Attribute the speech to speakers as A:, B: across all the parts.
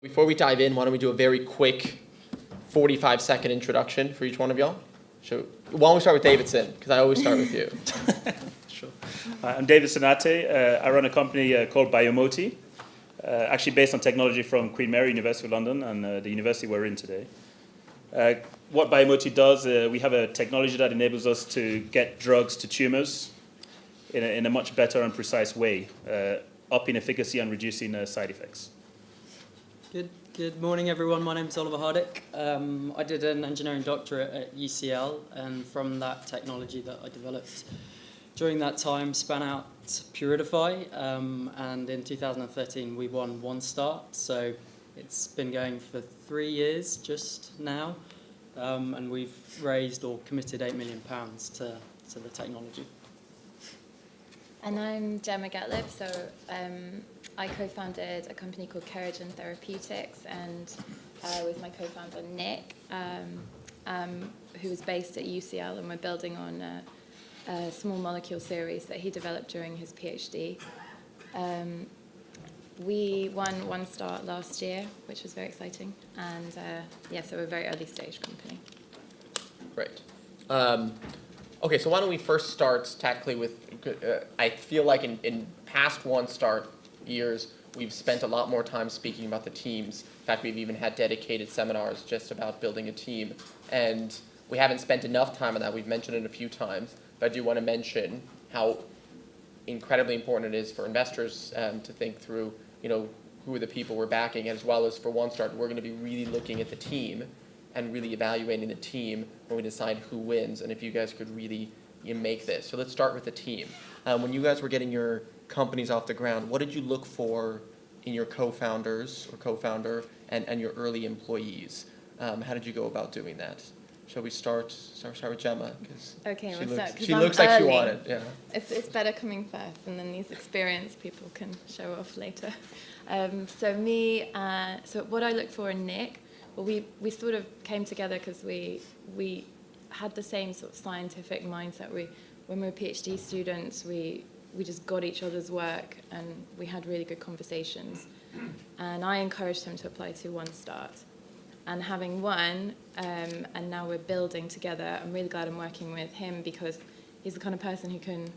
A: Before we dive in, why don't we do a very quick 45-second introduction for each one of y'all? Why don't we start with Davidson, because I always start with you.
B: Sure. I'm David Sonate. I run a company called Biomoti, actually based on technology from Queen Mary, University of London, and the university we're in today. What Biomoti does, we have a technology that enables us to get drugs to tumors in a much better and precise way, upping efficacy and reducing side effects.
C: Good morning, everyone. My name is Oliver Hardick. I did an engineering doctorate at UCL, and from that technology that I developed during that time span out Puridify, and in 2013 we won One Start, so it's been going for 3 years just now, and we've raised or committed £8 million to the technology.
D: And I'm Gemma Gatlib, so I co-founded a company called Keragen Therapeutics, and with my co-founder Nick, who was based at UCL, and we're building on a small molecule series that he developed during his PhD. We won One Start last year, which was very exciting, and so we're a very early stage company.
A: Great. Okay, so why don't we first start tactically with, I feel like in past One Start years, we've spent a lot more time speaking about the teams. In fact, we've even had dedicated seminars just about building a team. And we haven't spent enough time on that. We've mentioned it a few times, but I do want to mention how incredibly important it is for investors to think through, who are the people we're backing, as well as for One Start, we're going to be really looking at the team and really evaluating the team when we decide who wins and if you guys could really make this. So let's start with the team. When you guys were getting your companies off the ground, what did you look for in your co-founders or co-founder and your early employees? How did you go about doing that? Shall we start with Gemma?
D: Okay,
A: she looks like she wanted. Yeah.
D: It's better coming first, and then these experienced people can show off later. So what I look for in Nick, well, we sort of came together because we had the same sort of scientific mindset. When we were PhD students, we just got each other's work, and we had really good conversations. And I encouraged him to apply to One Start. And having won, and now we're building together, I'm really glad I'm working with him because he's the kind of person who can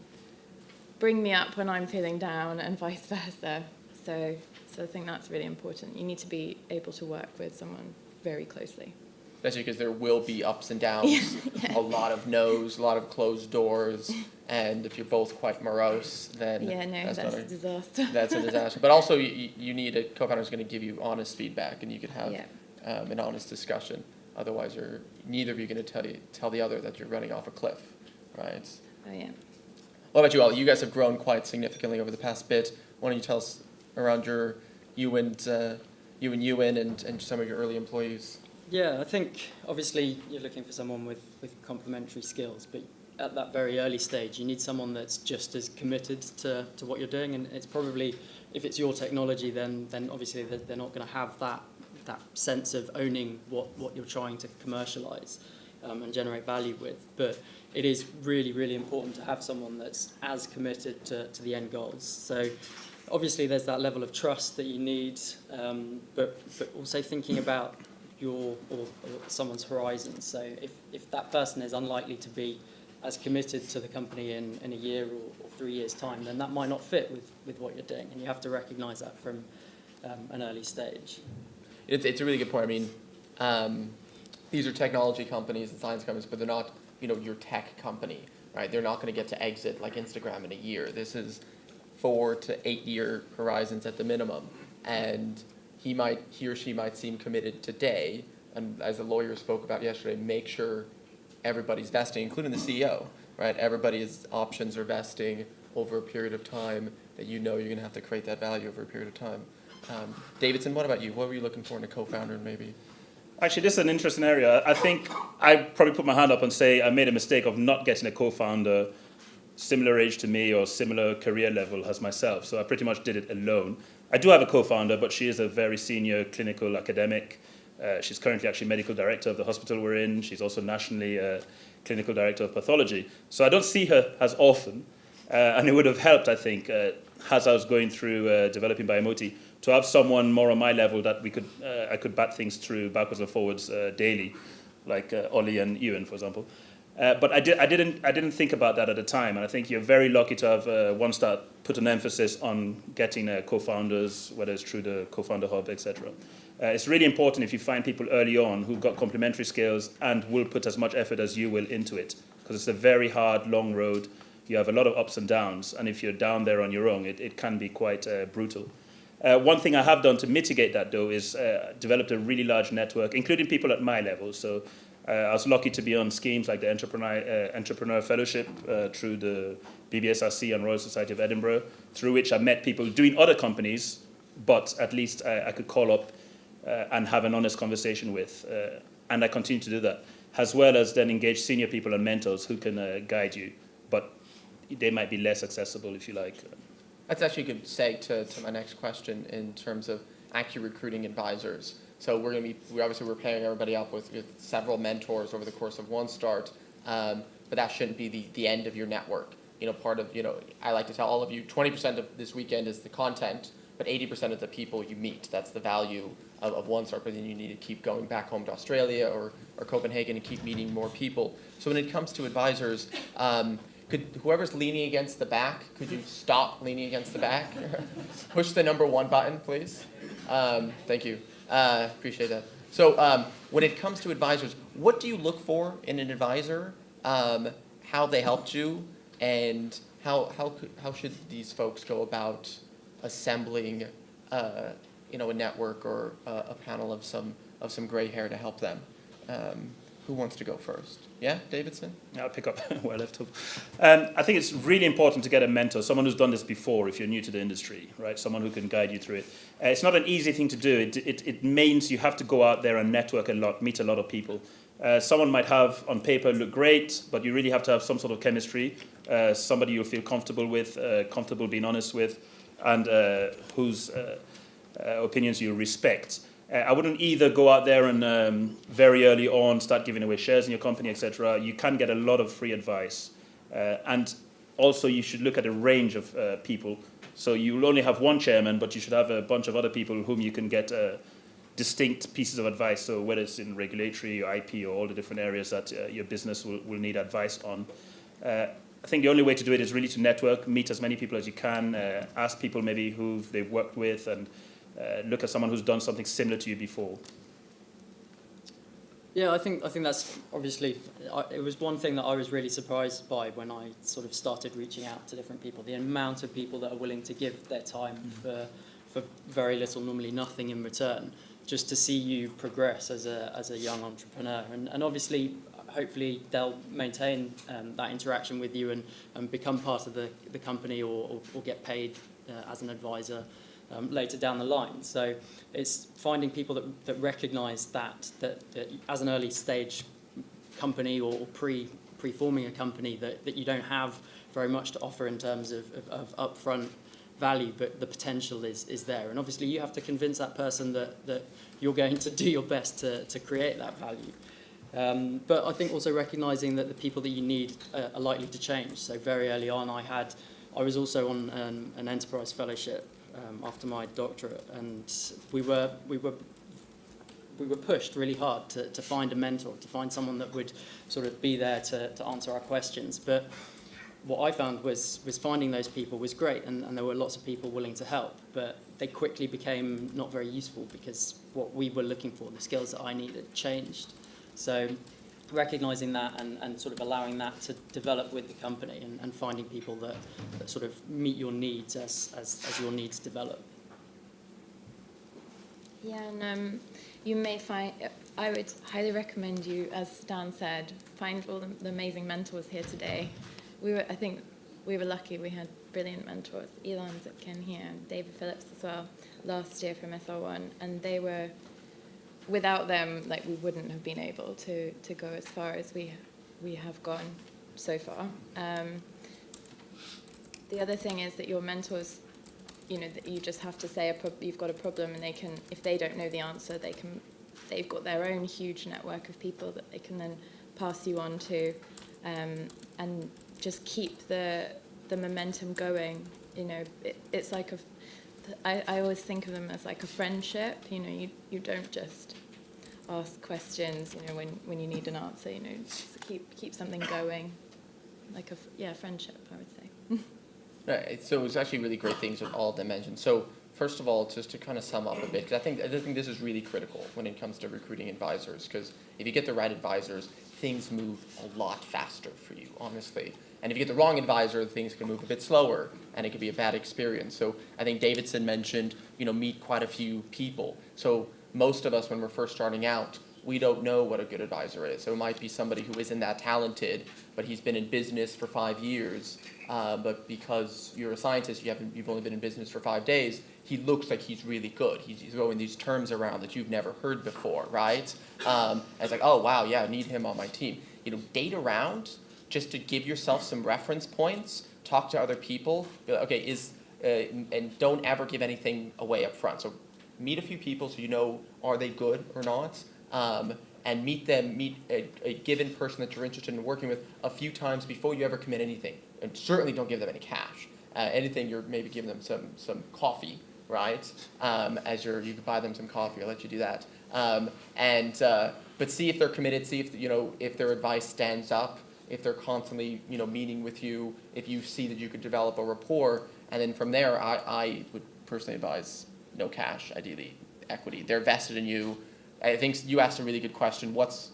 D: bring me up when I'm feeling down and vice versa. So I think that's really important. You need to be able to work with someone very closely.
A: Especially because there will be ups and downs,
D: Yeah.
A: A lot of no's, a lot of closed doors, and if you're both quite morose, then
D: that's a disaster.
A: That's a disaster. But also, you need a co-founder who's going to give you honest feedback, and you could have an honest discussion. Otherwise, neither of you are going to tell the other that you're running off a cliff, right?
D: Oh yeah.
A: What about you all? You guys have grown quite significantly over the past bit. Why don't you tell us around you and Ewan and some of your early employees?
C: Yeah, I think obviously you're looking for someone with complementary skills, but at that very early stage, you need someone that's just as committed to what you're doing. And it's probably, if it's your technology, then obviously they're not going to have that sense of owning what you're trying to commercialize and generate value with. But it is really, really important to have someone that's as committed to the end goals. So obviously there's that level of trust that you need, but also thinking about your or someone's horizons. So if that person is unlikely to be as committed to the company in a year or 3 years' time, then that might not fit with what you're doing, and you have to recognize that from an early stage.
A: It's a really good point. I mean, these are technology companies and science companies, but they're not, your tech company, right? They're not going to get to exit like Instagram in a year. This is 4 to 8 year horizons at the minimum, and he or she might seem committed today, and as the lawyer spoke about yesterday, make sure everybody's vesting, including the CEO, right? Everybody's options are vesting over a period of time that you're going to have to create that value over a period of time. Davidson, what about you? What were you looking for in a co-founder, maybe?
B: Actually, this is an interesting area. I think I'd probably put my hand up and say I made a mistake of not getting a co-founder similar age to me or similar career level as myself. So I pretty much did it alone. I do have a co-founder, but she is a very senior clinical academic. She's currently actually medical director of the hospital we're in. She's also nationally clinical director of pathology. So I don't see her as often. And it would have helped, I think, as I was going through developing Biomoti, to have someone more on my level that I could bat things through backwards and forwards daily, like Ollie and Ewan, for example. But I didn't think about that at the time, and I think you're very lucky to have OneStart put an emphasis on getting co-founders, whether it's through the co-founder hub, etc. It's really important if you find people early on who've got complementary skills and will put as much effort as you will into it, because it's a very hard, long road. You have a lot of ups and downs, and if you're down there on your own, it can be quite brutal. One thing I have done to mitigate that, though, is developed a really large network, including people at my level. So I was lucky to be on schemes like the Entrepreneur Fellowship through the BBSRC and Royal Society of Edinburgh, through which I met people doing other companies, but at least I could call up and have an honest conversation with. And I continue to do that, as well as then engage senior people and mentors who can guide you. But they might be less accessible, if you like.
A: That's actually a good segue to my next question in terms of actually recruiting advisors. So we're pairing everybody up with several mentors over the course of OneStart, but that shouldn't be the end of your network. I like to tell all of you, 20% of this weekend is the content, but 80% of the people you meet. That's the value of OneStart, but then you need to keep going back home to Australia or Copenhagen and keep meeting more people. So when it comes to advisors, could whoever's leaning against the back, could you stop leaning against the back? Push the number 1 button, please. Thank you. Appreciate that. So when it comes to advisors, what do you look for in an advisor? How they helped you, and how should these folks go about assembling a network or a panel of some gray hair to help them? Who wants to go first? Yeah, Davidson?
B: I'll pick up where I left off. I think it's really important to get a mentor, someone who's done this before if you're new to the industry, right? Someone who can guide you through it. It's not an easy thing to do. It means you have to go out there and network a lot, meet a lot of people. Someone might have, on paper, look great, but you really have to have some sort of chemistry, somebody you'll feel comfortable with, comfortable being honest with, and whose opinions you respect. I wouldn't either go out there and very early on start giving away shares in your company, etc. You can get a lot of free advice. And also you should look at a range of people. So you'll only have one chairman, but you should have a bunch of other people whom you can get distinct pieces of advice. So whether it's in regulatory or IP or all the different areas that your business will need advice on. I think the only way to do it is really to network, meet as many people as you can, ask people maybe who they've worked with, and look at someone who's done something similar to you before.
C: Yeah, I think that's obviously, it was one thing that I was really surprised by when I sort of started reaching out to different people, the amount of people that are willing to give their time for very little, normally nothing in return, just to see you progress as a young entrepreneur. And obviously, hopefully they'll maintain that interaction with you and become part of the company or get paid as an advisor later down the line. So it's finding people that recognise that as an early stage company or pre-forming a company that you don't have very much to offer in terms of upfront value, but the potential is there. And obviously you have to convince that person that you're going to do your best to create that value. But I think also recognising that the people that you need are likely to change. So very early on I was also on an enterprise fellowship after my doctorate, and we were pushed really hard to find a mentor, to find someone that would sort of be there to answer our questions. But what I found was finding those people was great, and there were lots of people willing to help, but they quickly became not very useful because what we were looking for, the skills that I needed, changed. So recognising that and sort of allowing that to develop with the company and finding people that sort of meet your needs as your needs develop.
D: Yeah, and you may find, I would highly recommend you, as Dan said, find all the amazing mentors here today. I think we were lucky, we had brilliant mentors. Elon Zipkin here, and David Phillips as well, last year from SR1, and they were, without them, like, we wouldn't have been able to go as far as we have gone so far. The other thing is that your mentors, that you just have to say you've got a problem, and they can, if they don't know the answer, they've got their own huge network of people that they can then pass you on to, and just keep the momentum going. It's like I always think of them as like a friendship. You know, you don't just ask questions, you know, when you need an answer, you know, just keep something going. Like friendship, I would say.
A: Right. So it's actually really great things with all dimensions. So first of all, just to kind of sum up a bit, because I think this is really critical when it comes to recruiting advisors, because if you get the right advisors, things move a lot faster for you, honestly. And if you get the wrong advisor, things can move a bit slower, and it could be a bad experience. So I think Davidson mentioned, you know, meet quite a few people. So most of us, when we're first starting out, we don't know what a good advisor is. So it might be somebody who isn't that talented, but he's been in business for 5 years. But because you're a scientist, you've only been in business for 5 days, he looks like he's really good. He's throwing these terms around that you've never heard before, right? And it's like, oh, wow, yeah, I need him on my team. You know, date around just to give yourself some reference points, talk to other people. Be like, okay, and don't ever give anything away up front. So meet a few people so you know, are they good or not? And meet a given person that you're interested in working with a few times before you ever commit anything. And certainly don't give them any cash. Anything, you're maybe giving them some coffee, right? You could buy them some coffee. I'll let you do that. But see if they're committed. See if their advice stands up. If they're constantly meeting with you. If you see that you could develop a rapport, and then from there, I would personally advise no cash, ideally equity. They're vested in you. I think you asked a really good question. What's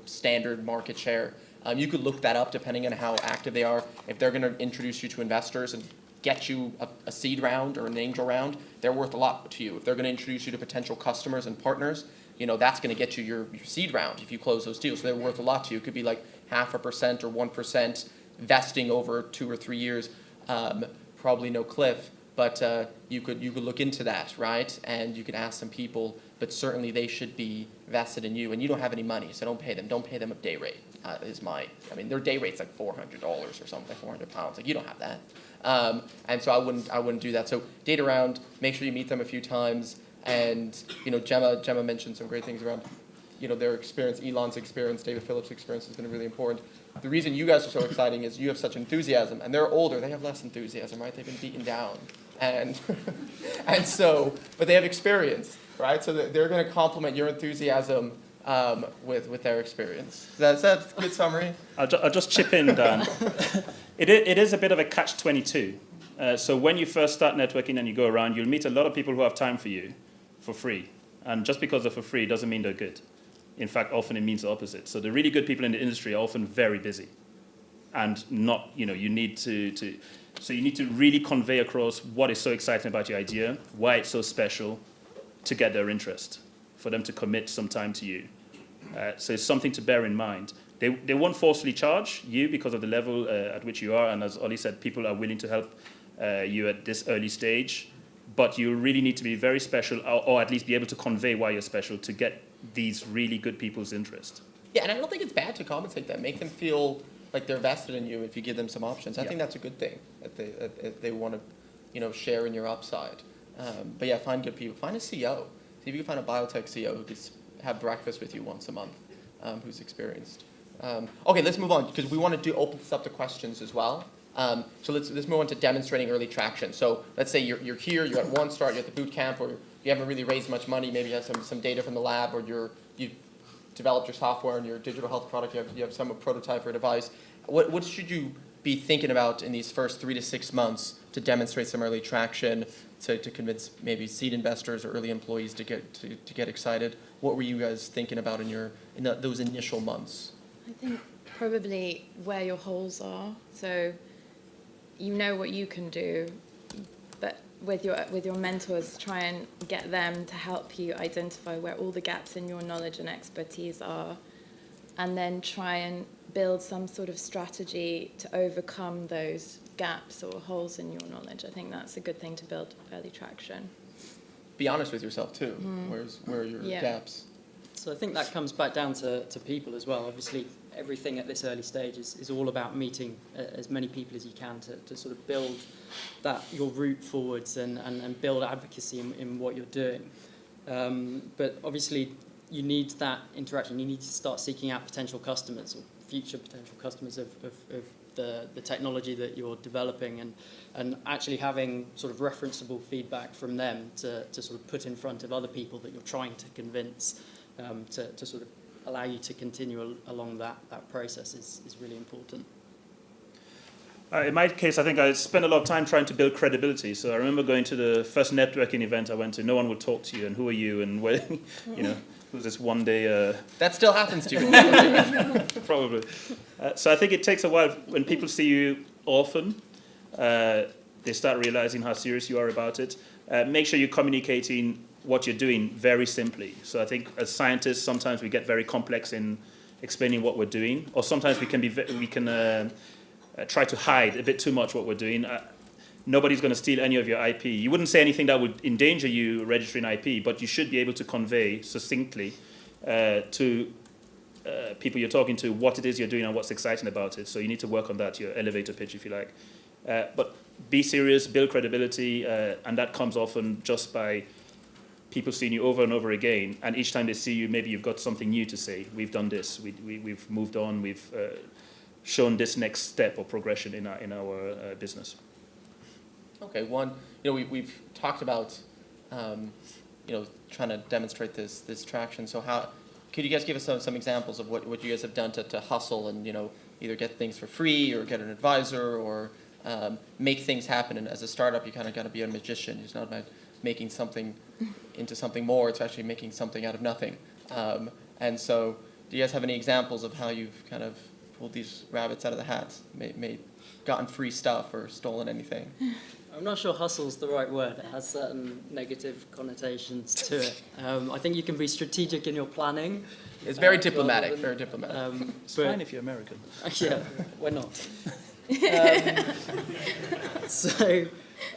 A: standard market share? You could look that up depending on how active they are. If they're going to introduce you to investors and get you a seed round or an angel round, they're worth a lot to you. If they're going to introduce you to potential customers and partners, that's going to get you your seed round if you close those deals. So they're worth a lot to you. It could be like 0.5% or 1% vesting over 2 or 3 years. Probably no cliff, but you could look into that, right? And you could ask some people, but certainly they should be vested in you. And you don't have any money, so don't pay them. Don't pay them a day rate. Their day rate's like $400 or something, like 400 pounds. Like, you don't have that. And so I wouldn't do that. So date around, make sure you meet them a few times. And Gemma mentioned some great things around their experience, Elon's experience, David Phillips' experience has been really important. The reason you guys are so exciting is you have such enthusiasm, and they're older, they have less enthusiasm, right? They've been beaten down. And but they have experience, right? So they're going to complement your enthusiasm with their experience. Is that a good summary?
B: I'll just chip in, Dan. It is a bit of a catch-22. So when you first start networking and you go around, you'll meet a lot of people who have time for you for free. And just because they're for free doesn't mean they're good. In fact, often it means the opposite. So the really good people in the industry are often very busy. And not, you need to really convey across what is so exciting about your idea, why it's so special, to get their interest, for them to commit some time to you. So it's something to bear in mind. They won't forcefully charge you because of the level at which you are. And as Ollie said, people are willing to help you at this early stage. But you really need to be very special, or at least be able to convey why you're special to get these really good people's interest.
A: Yeah, and I don't think it's bad to compensate them. Make them feel like they're vested in you if you give them some options. I think that's a good thing, that they want to share in your upside. But yeah, find good people. Find a CEO. See if you can find a biotech CEO who could have breakfast with you once a month, who's experienced. Okay, let's move on, because we want to open this up to questions as well. So let's move on to demonstrating early traction. So let's say you're here, you're at one start, you're at the boot camp, or you haven't really raised much money, maybe you have some data from the lab, or you've developed your software and your digital health product, you have some prototype or device. What should you be thinking about in these first 3 to 6 months to demonstrate some early traction, to convince maybe seed investors or early employees to get excited? What were you guys thinking about in those initial months?
D: I think probably where your holes are. So you know what you can do, but with your mentors, try and get them to help you identify where all the gaps in your knowledge and expertise are, and then try and build some sort of strategy to overcome those gaps or holes in your knowledge. I think that's a good thing to build early traction.
A: Be honest with yourself too. Where are your gaps?
C: So I think that comes back down to people as well. Obviously, everything at this early stage is all about meeting as many people as you can to sort of build your route forwards and build advocacy in what you're doing. But obviously, you need that interaction. You need to start seeking out potential customers or future potential customers of the technology that you're developing, and actually having sort of referenceable feedback from them to sort of put in front of other people that you're trying to convince to sort of allow you to continue along that process is really important.
B: In my case, I think I spent a lot of time trying to build credibility. So I remember going to the first networking event I went to. No one would talk to you, and who are you, and where, you know, it was this one day.
A: That still happens to you.
B: Probably. So I think it takes a while. When people see you often, they start realizing how serious you are about it. Make sure you're communicating what you're doing very simply. So I think as scientists, sometimes we get very complex in explaining what we're doing, or sometimes we can try to hide a bit too much what we're doing. Nobody's going to steal any of your IP. You wouldn't say anything that would endanger you registering IP, but you should be able to convey succinctly to people you're talking to what it is you're doing and what's exciting about it. So you need to work on that, your elevator pitch, if you like. But be serious, build credibility, and that comes often just by people seeing you over and over again. And each time they see you, maybe you've got something new to say. We've done this. We've moved on. We've shown this next step or progression in our business.
A: Okay, we've talked about, trying to demonstrate this traction. So could you guys give us some examples of what you guys have done to hustle and, either get things for free or get an advisor or make things happen? And as a startup, you kind of got to be a magician. It's not about making something into something more. It's actually making something out of nothing. And so do you guys have any examples of how you've kind of pulled these rabbits out of the hat, gotten free stuff or stolen anything?
C: I'm not sure hustle's the right word. It has certain negative connotations to it. I think you can be strategic in your planning.
A: It's very diplomatic, very diplomatic.
B: It's fine if you're American.
C: Yeah, we're not. So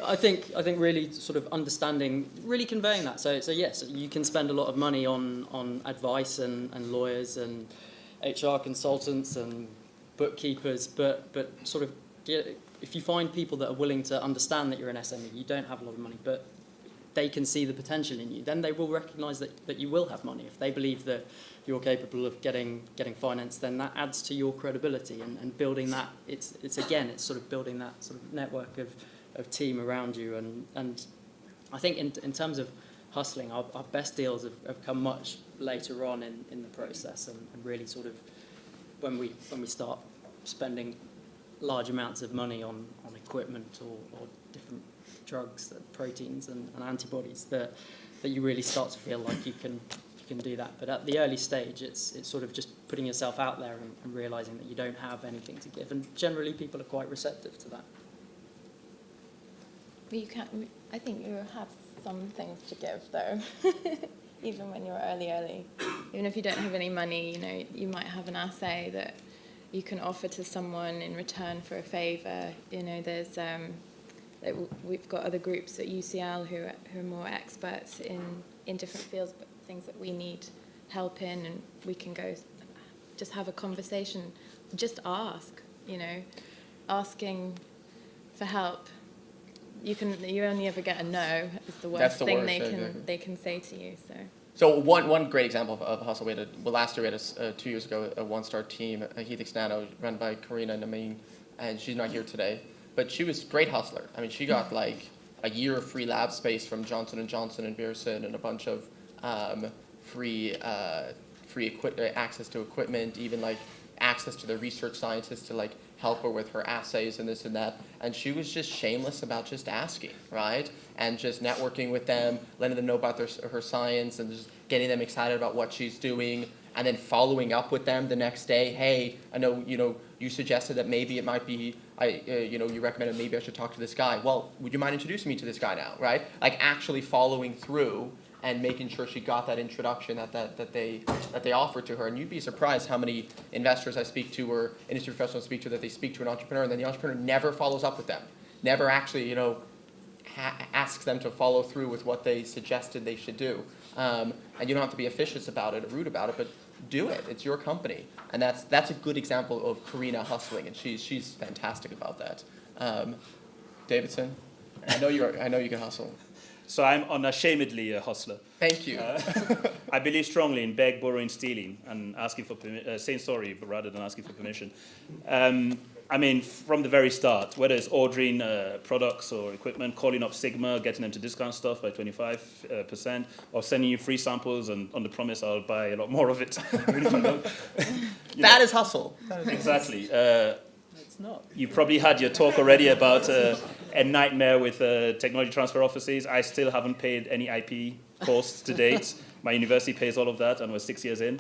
C: I think really sort of understanding, really conveying that. So yes, you can spend a lot of money on advice and lawyers and HR consultants and bookkeepers, but sort of if you find people that are willing to understand that you're an SME, you don't have a lot of money, but they can see the potential in you, then they will recognise that you will have money. If they believe that you're capable of getting finance, then that adds to your credibility and building that. It's sort of building that sort of network of team around you. And I think in terms of hustling, our best deals have come much later on in the process, and really sort of when we start spending large amounts of money on equipment or different drugs, proteins and antibodies, that you really start to feel like you can do that. But at the early stage, it's sort of just putting yourself out there and realizing that you don't have anything to give, and generally people are quite receptive to that.
D: I think you have some things to give, though. Even when you're early. Even if you don't have any money, you might have an assay that you can offer to someone in return for a favour. There's we've got other groups at UCL who are more experts in different fields, but things that we need help in, and we can go just have a conversation, just ask. Asking for help. You only ever get a no. It's the worst thing they can say to you.
A: So one great example of hustle, last year we had 2 years ago a one-star team, Heath Exnano, run by Karina and Amin, and she's not here today, but she was a great hustler. I mean, she got like a year of free lab space from Johnson & Johnson and Beerson, and a bunch of free access to equipment, even like access to the research scientists to like help her with her assays and this and that. And she was just shameless about just asking, right? And just networking with them, letting them know about her science, and just getting them excited about what she's doing, and then following up with them the next day. Hey, I know, you suggested that maybe it might be, you recommended maybe I should talk to this guy. Well, would you mind introducing me to this guy now, right? Like actually following through and making sure she got that introduction that they offered to her. And you'd be surprised how many investors I speak to or industry professionals I speak to that they speak to an entrepreneur, and then the entrepreneur never follows up with them, never actually asks them to follow through with what they suggested they should do. And you don't have to be officious about it or rude about it, but do it. It's your company, and that's a good example of Karina hustling, and she's fantastic about that. Davidson, I know you can hustle.
B: So I'm unashamedly a hustler.
A: Thank you.
B: I believe strongly in beg, borrowing, stealing, and asking for saying sorry, but rather than asking for permission. I mean, from the very start, whether it's ordering products or equipment, calling up Sigma, getting them to discount stuff by 25%, or sending you free samples and on the promise I'll buy a lot more of it. Even if I don't.
A: That is hustle.
B: Exactly.
C: It's not.
B: You've probably had your talk already about a nightmare with technology transfer offices. I still haven't paid any IP costs to date. My university pays all of that, and we're 6 years in.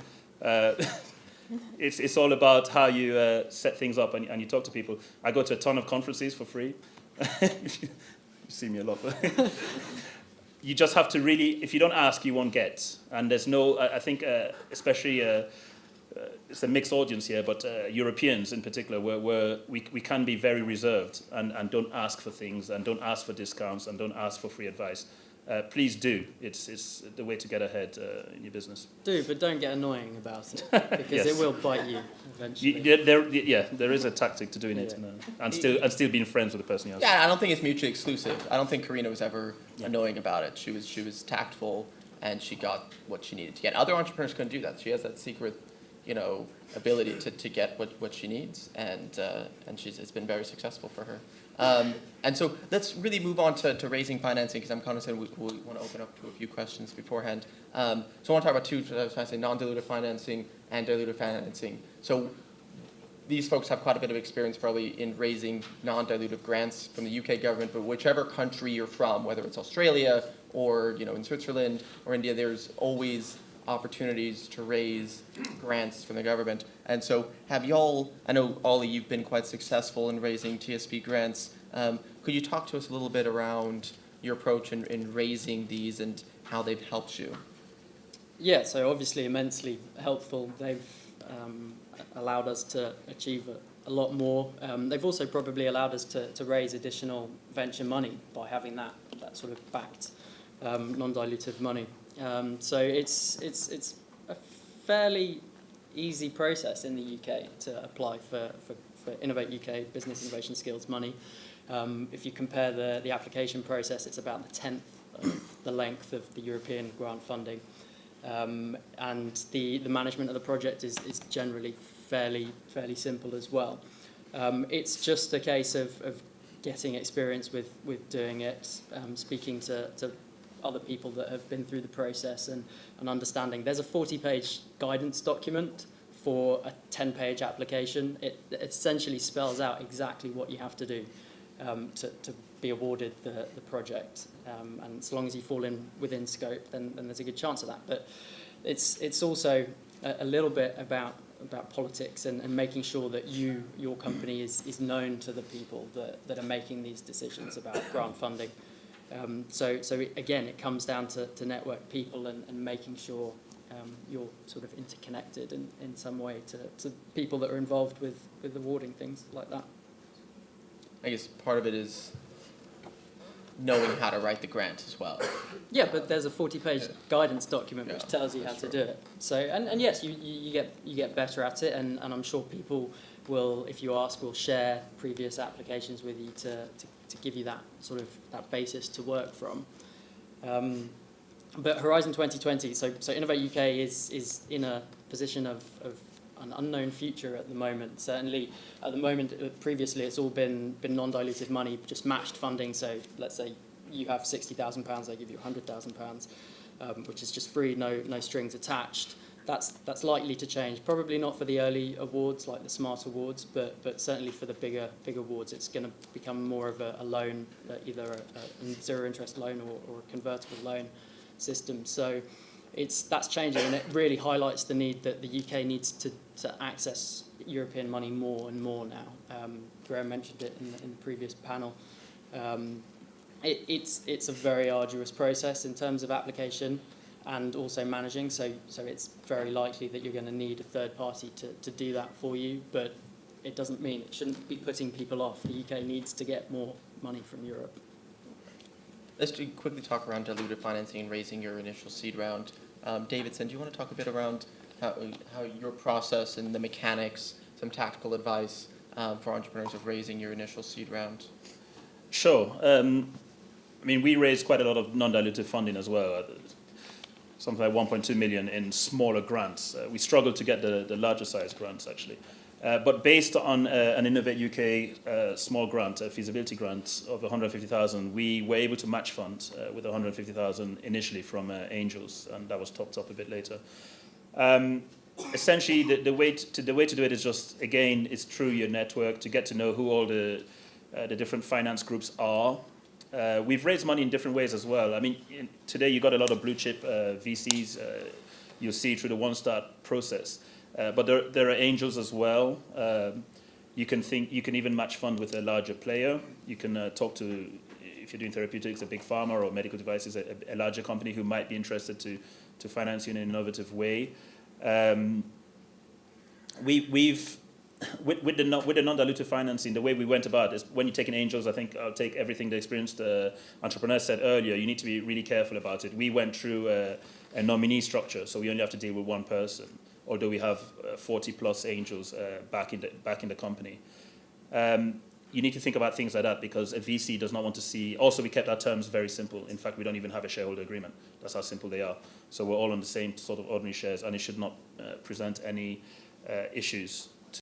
B: It's all about how you set things up and you talk to people. I go to a ton of conferences for free. You see me a lot. You just have to really, if you don't ask, you won't get. And there's no, I think, especially, it's a mixed audience here, but Europeans in particular, we can be very reserved and don't ask for things and don't ask for discounts and don't ask for free advice. Please do. It's the way to get ahead in your business.
C: Do, but don't get annoying about it, because
B: Yes.
C: it will bite you eventually.
B: There is a tactic to doing it, and still being friends with the person you ask.
A: Yeah, I don't think it's mutually exclusive. I don't think Karina was ever annoying about it. She was tactful, and she got what she needed to get. Other entrepreneurs couldn't do that. She has that secret, ability to get what she needs, and it's been very successful for her. And so let's really move on to raising financing, because I'm conscious we want to open up to a few questions beforehand. So I want to talk about two types of financing: non-dilutive financing and dilutive financing. So these folks have quite a bit of experience probably in raising non-dilutive grants from the UK government, but whichever country you're from, whether it's Australia or in Switzerland or India, there's always opportunities to raise grants from the government. And so have y'all, I know Ollie, you've been quite successful in raising TSP grants. Could you talk to us a little bit around your approach in raising these and how they've helped you?
C: Yeah, so obviously immensely helpful. They've allowed us to achieve a lot more. They've also probably allowed us to raise additional venture money by having that sort of backed non-dilutive money. So it's a fairly easy process in the UK to apply for Innovate UK Business Innovation Skills money. If you compare the application process, it's about the 10th of the length of the European grant funding. And the management of the project is generally fairly simple as well. It's just a case of getting experience with doing it, speaking to other people that have been through the process and understanding. There's a 40-page guidance document for a 10-page application. It essentially spells out exactly what you have to do to be awarded the project. And as long as you fall within scope, then there's a good chance of that. But it's also a little bit about politics and making sure that your company is known to the people that are making these decisions about grant funding. So again, it comes down to network people and making sure you're sort of interconnected in some way to people that are involved with awarding things like that.
A: I guess part of it is knowing how to write the grant as well.
C: Yeah, but there's a 40-page guidance document which tells you how to do it. So and yes, you get better at it, and I'm sure people will, if you ask, will share previous applications with you to give you that sort of that basis to work from. But Horizon 2020, so Innovate UK is in a position of an unknown future at the moment. Certainly at the moment, previously it's all been non-dilutive money, just matched funding. So let's say you have £60,000, they give you £100,000, which is just free, no strings attached. That's likely to change. Probably not for the early awards like the Smart Awards, but certainly for the bigger awards, it's going to become more of a loan, either a zero interest loan or a convertible loan system. So that's changing, and it really highlights the need that the UK needs to access European money more and more now. Graham mentioned it in the previous panel. It's a very arduous process in terms of application and also managing, so it's very likely that you're going to need a third party to do that for you, but it doesn't mean it shouldn't be putting people off. The UK needs to get more money from Europe.
A: Let's quickly talk around dilutive financing and raising your initial seed round. Davidson, do you want to talk a bit around how your process and the mechanics, some tactical advice for entrepreneurs of raising your initial seed round?
B: Sure. I mean, we raised quite a lot of non-dilutive funding as well. Something like 1.2 million in smaller grants. We struggled to get the larger size grants, actually. But based on an Innovate UK small grant, a feasibility grant of 150,000, we were able to match fund with 150,000 initially from angels, and that was topped up a bit later. Essentially, the way to do it is just, again, it's through your network to get to know who all the different finance groups are. We've raised money in different ways as well. I mean, today you got a lot of blue chip VCs. You'll see through the One Start process. But there are angels as well. You can even match fund with a larger player. You can talk to, if you're doing therapeutics, a big pharma or medical devices, a larger company who might be interested to finance you in an innovative way. With the non-dilutive financing, the way we went about is when you take in angels, I think I'll take everything the experienced entrepreneur said earlier, you need to be really careful about it. We went through a nominee structure, so we only have to deal with one person, although we have 40 plus angels back in the company. You need to think about things like that because a VC does not want to see. Also, we kept our terms very simple. In fact, we don't even have a shareholder agreement. That's how simple they are. So we're all on the same sort of ordinary shares, and it should not present any issues.